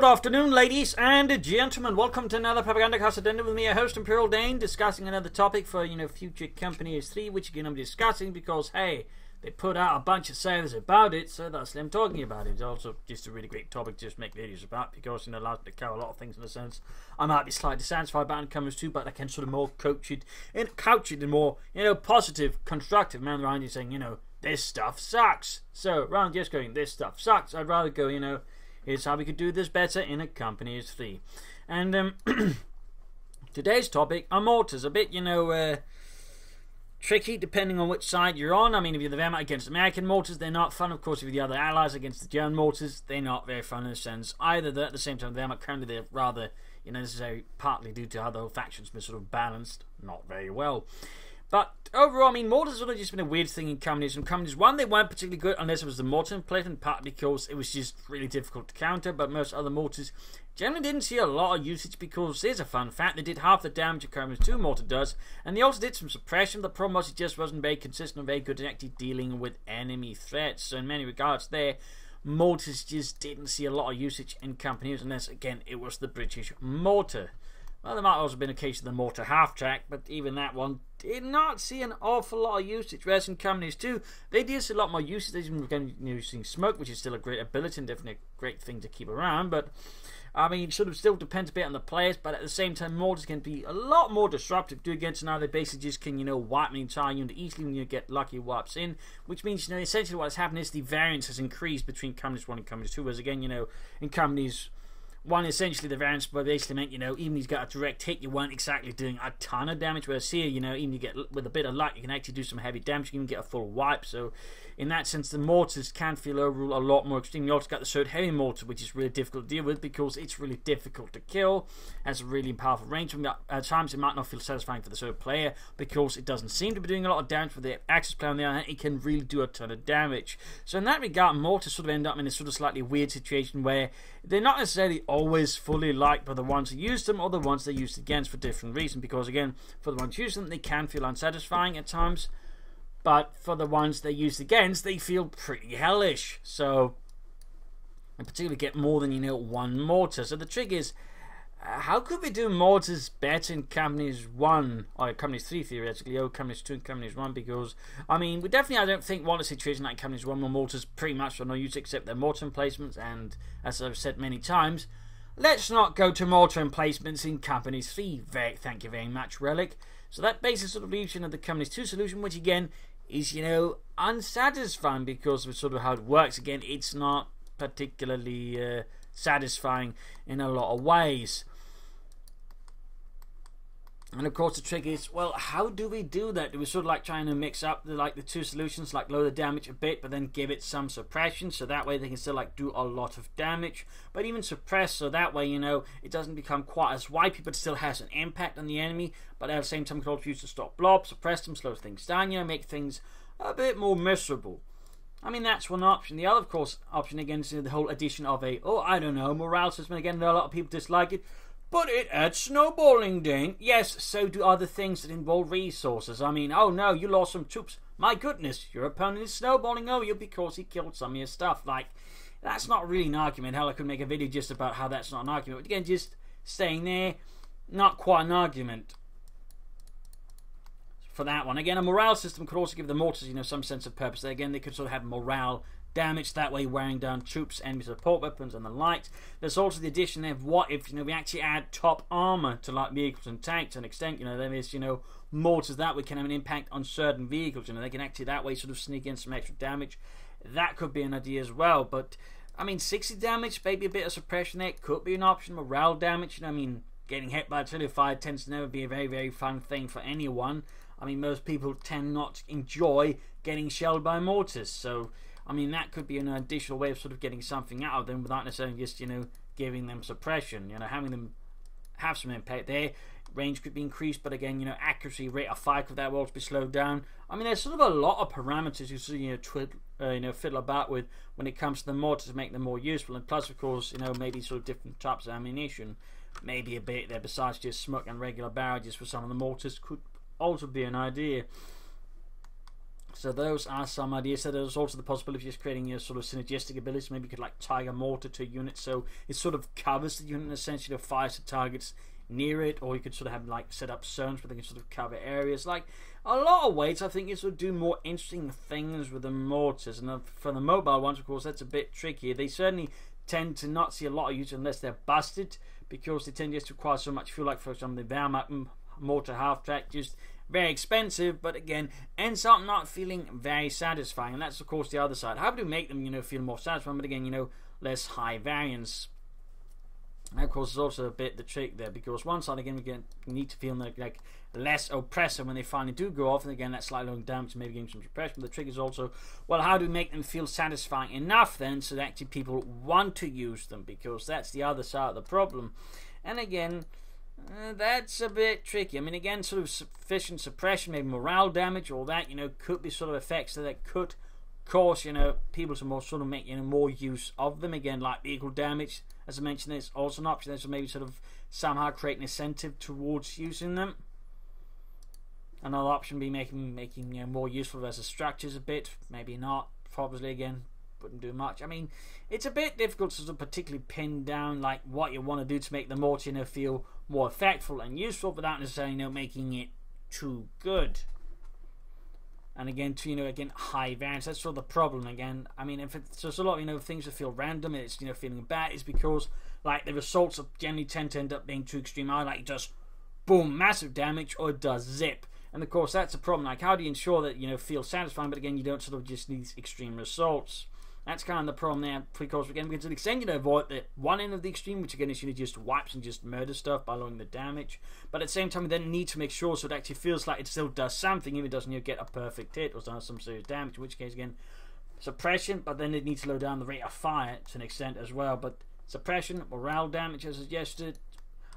Good afternoon, ladies and gentlemen. Welcome to another Propagandacast Addendum with me, your host, Imperial Dane, discussing another topic for, future COH3, which again I'm discussing because, hey, they put out a bunch of servers about it, so that's them talking about it. It's also just a really great topic to just make videos about because, it allows me to cover a lot of things in a sense. I might be slightly dissatisfied about COH3, but I can sort of more couch it in more, positive, constructive manner around you saying, this stuff sucks. So, rather than just going, this stuff sucks, I'd rather go, here's how we could do this better in a COH3. And today's topic are mortars. A bit, tricky depending on which side you're on. I mean, if you're the Wehrmacht against American mortars, they're not fun. Of course, if you're the other allies against the German mortars, they're not very fun in a sense either. Though at the same time, the Wehrmacht currently, they're rather, this is partly due to how the whole faction's been sort of balanced, not very well. But overall, I mean, mortars have just been a weird thing in communism. One, they weren't particularly good unless it was the mortar emplacement, partly because it was just really difficult to counter. But most other mortars generally didn't see a lot of usage because here's a fun fact: they did half the damage a COH2 mortar does, and they also did some suppression. The problem was it just wasn't very consistent or very good at actually dealing with enemy threats. So in many regards, mortars just didn't see a lot of usage in companies unless, again, it was the British mortar. Well, there might also have been a case of the mortar half-track, but even that one did not see an awful lot of usage. Whereas in COH2, they did see a lot more usage. They've been using smoke, which is still a great ability and definitely a great thing to keep around. But, I mean, it sort of still depends a bit on the players, but at the same time, mortars can be a lot more disruptive. Do against now, they basically just can, wipe the entire unit easily when you get lucky wipes in, which means, essentially what has happened is the variance has increased between COH1 and COH2, whereas again, in COH1, essentially the variance basically meant, even if you got a direct hit, you weren't exactly doing a ton of damage. Whereas here, even you get with a bit of luck, you can actually do some heavy damage. You can even get a full wipe. So, in that sense, the mortars can feel overall a lot more extreme. You also got the sword heavy mortar, which is really difficult to deal with because it's really difficult to kill. Has a really powerful range. At times, it might not feel satisfying for the sword player because it doesn't seem to be doing a lot of damage. For the Axis player on the other hand, it can really do a ton of damage. So, in that regard, mortars sort of end up in a sort of slightly weird situation where they're not necessarily always fully liked by the ones who use them or the ones they're used against for different reasons. Because again, for the ones who use them, they can feel unsatisfying at times. But for the ones they're used against, they feel pretty hellish. So, and particularly get more than, one mortar. So the trick is, how could we do mortars better in COH1, or COH3 theoretically, or COH2 and COH1? Because, I mean, I don't think one situation like COH1 where mortars pretty much are no use except their mortar emplacements. And as I've said many times, let's not go to mortar emplacements in COH3. Thank you very much, Relic. So that basically sort of leaves the COH2 solution, which again is, unsatisfying because of sort of how it works. Again, it's not particularly satisfying in a lot of ways. And of course the trick is, well, how do we do that? It was sort of like trying to mix up the two solutions, like lower the damage a bit, but then give it some suppression, so that way they can still do a lot of damage, but even suppress, so that way it doesn't become quite as wipey, but still has an impact on the enemy. But at the same time, can also use to stop blobs, suppress them, slow things down, make things a bit more miserable. I mean, that's one option. The other, of course, option again is the whole addition of morale system. Again, a lot of people dislike it. But it adds snowballing, Dane. Yes, so do other things that involve resources. I mean, oh no, you lost some troops. My goodness, your opponent is snowballing over you because he killed some of your stuff. Like, that's not really an argument. Hell, I could make a video just about how that's not an argument. But again, just staying there, not quite an argument for that one. Again, a morale system could also give the mortars, some sense of purpose. Again, they could sort of have morale damage, that way wearing down troops, enemy support weapons and the like. There's also the addition of what if we actually add top armor to vehicles and tanks to an extent. There is mortars that way can have an impact on certain vehicles. They can actually that way sort of sneak in some extra damage. That could be an idea as well. But I mean, 60 damage, maybe a bit of suppression there could be an option. Morale damage, I mean, getting hit by artillery fire tends to never be a very, very fun thing for anyone. I mean, most people tend not to enjoy getting shelled by mortars. So I mean, that could be an additional way of sort of getting something out of them without necessarily just, giving them suppression. Having them have some impact there. Range could be increased, but again, accuracy, rate of fire could that will also be slowed down. I mean, there's sort of a lot of parameters you fiddle about with when it comes to the mortar to make them more useful. And plus, of course, maybe sort of different types of ammunition. Maybe a bit there besides just smoke and regular barrages for some of the mortars could also be an idea. So those are some ideas. So there's also the possibility of just creating your sort of synergistic abilities. Maybe you could like tie a mortar to a unit so it sort of covers the unit, essentially fires at targets near it, or you could sort of have like set up zones where they can sort of cover areas. Like a lot of ways, I think you sort of do more interesting things with the mortars. And for the mobile ones, of course, that's a bit trickier. They certainly tend to not see a lot of use unless they're busted, because they tend just to require so much fuel. Like for example, the Wehrmacht mortar half track, just very expensive, but again ends up not feeling very satisfying. And that's of course the other side. How do we make them, feel more satisfying, but again, less high variance? And of course, it's also a bit the trick there, because one side again we need to feel like less oppressive when they finally do go off, and again that's slightly low damage, maybe giving some suppression. But the trick is also, well, how do we make them feel satisfying enough then so that actually people want to use them, because that's the other side of the problem. And again, that's a bit tricky. I mean, again, sort of sufficient suppression, maybe morale damage, all that, could be sort of effects that could cause, people to more sort of make, more use of them. Again, like vehicle damage, as I mentioned, there's also an option there, so maybe sort of somehow create an incentive towards using them. Another option would be making more useful versus structures a bit. Maybe not. Probably again wouldn't do much. I mean, it's a bit difficult to sort of particularly pin down like what you want to do to make the mortar feel more effectful and useful without necessarily making it too good. And again, again, high variance. That's sort of the problem again. I mean, if it's just a lot of things that feel random and it's feeling bad, is because like the results generally tend to end up being too extreme. Either like it does boom massive damage, or it does zip. And of course that's a problem. Like how do you ensure that feel satisfying, but again you don't sort of just need extreme results? That's kind of the problem there, because again we can to the extent avoid the one end of the extreme, which again is just wipes and just murder stuff by lowering the damage. But at the same time we then need to make sure so it actually feels like it still does something, even if it doesn't get a perfect hit or does some serious damage, in which case again suppression, but then it needs to slow down the rate of fire to an extent as well. But suppression, morale damage as suggested,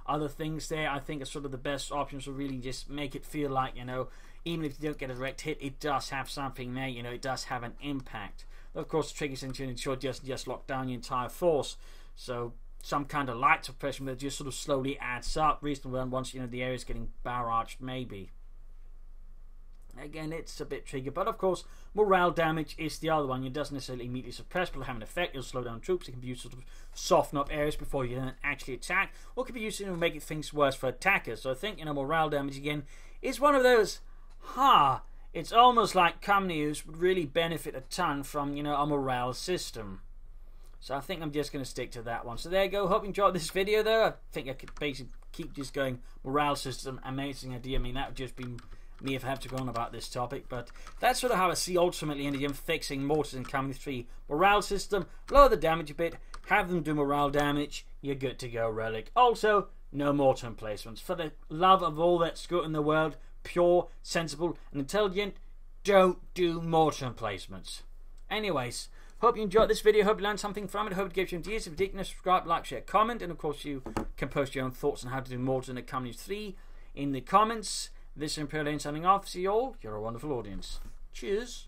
other things there I think are sort of the best options to really just make it feel like, even if you don't get a direct hit, it does have something there, it does have an impact. Of course, the trick is to ensure just lock down your entire force. So some kind of light suppression that just sort of slowly adds up reasonably once the area is getting barraged, maybe. Again, it's a bit tricky, but of course, morale damage is the other one. It doesn't necessarily immediately suppress, but it'll have an effect. It'll slow down troops. It can be used to sort of soften up areas before you then actually attack, or it can be used to make things worse for attackers. So I think morale damage again is one of those. It's almost like companies would really benefit a ton from a morale system. So I think I'm just going to stick to that one. So there you go. Hope you enjoyed this video though. I think I could basically keep just going morale system. Amazing idea. I mean, that would just be me if I have to go on about this topic, but that's sort of how I see ultimately in the game fixing mortars in Company 3. Morale system, lower the damage a bit, have them do morale damage, you're good to go, Relic. Also, no mortar emplacements. For the love of all that's good in the world, pure, sensible, and intelligent, don't do mortar emplacements. Anyways, hope you enjoyed this video, hope you learned something from it, hope it gives you ideas. If you did, subscribe, like, share, comment, and of course you can post your own thoughts on how to do mortars in the Company 3 in the comments. This is Imperial Lane signing off. See you all. You're a wonderful audience. Cheers.